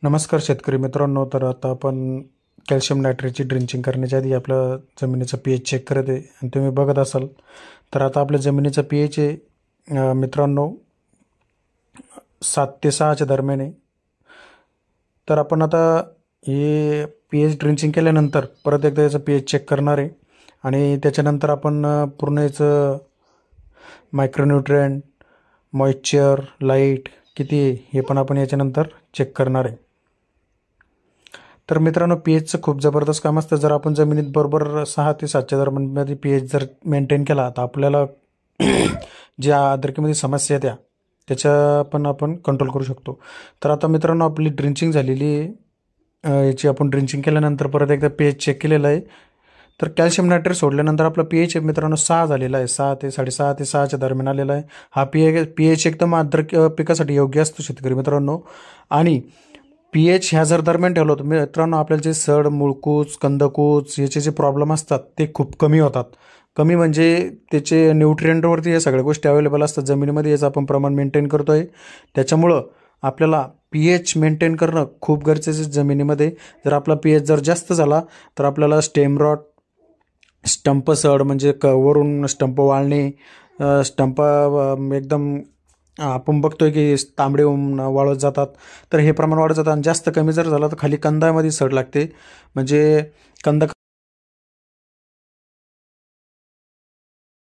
नमस्कार शेतकरी मित्रांनो. तर आता आपण कॅल्शियम नायट्रेटची ड्रिंचिंग करण्याच्या आधी आपलं जमिनीचं पी-एच चेक करत आहे आणि तुम्ही बघत असाल तर आता आपल्या जमिनीचं पी-एच आहे मित्रांनो 7 ते 6च्या दरम्यान आहे. तर आपण आता हे पी-एच ड्रिंचिंग केल्यानंतर परत एकदा याचं पी-एच चेक करणार आहे आणि त्याच्यानंतर आपण पूर्ण याचं मायक्रोन्यूट्रिएंट, मॉइश्चर, लाईट किती आहे हे पण आपण याच्यानंतर चेक करणार आहे. तर मित्रांनो, पी-एचचं खूप जबरदस्त काम असतं. जर आपण जमिनीत बरोबर 6 ते 7च्या दरम्यानमध्ये पी-एच जर मेंटेन केला तर आपल्याला ज्या आर्द्रतेमध्ये समस्या येत्या त्याच्या पण आपण कंट्रोल करू शकतो. तर आता मित्रांनो, आपली ड्रिंचिंग झालेली आहे. याची आपण ड्रिंचिंग केल्यानंतर परत एकदा पी-एच चेक केलेलं आहे. तर कॅल्शियम नायट्रेट सोडल्यानंतर आपला पी-एच मित्रांनो 6 झालेला आहे. 6 ते 6.5 ते 6च्या दरम्यान आलेला आहे. हा पी-एच एकदम आर्द्रक पिकासाठी योग्य असतो शेतकरी मित्रांनो. आणि पी-एच ह्या जर दरम्यान ठेवलं तर मित्रांनो आपल्याला जे सड, मुळकूच, कंदकूच याचे जे प्रॉब्लेम असतात ते खूप कमी होतात. कमी म्हणजे त्याचे न्यूट्रिएंटवरती या सगळ्या गोष्टी अवेलेबल असतात जमिनीमध्ये. याचं आपण प्रमाण मेंटेन करतो आहे. त्याच्यामुळं आपल्याला पी-एच मेंटेन करणं खूप गरजेचं आहे जमिनीमध्ये. जर आपला पी-एच जर जास्त झाला तर आपल्याला स्टेम रॉट, स्टंप सड म्हणजे वरून स्टंप वाळणे, स्टंप एकदम आपण बघतोय की तांबडे वाळत जातात. तर हे प्रमाण वाढत जातं आणि जास्त कमी जर झालं तर खाली कंदामध्ये सड लागते. म्हणजे कंद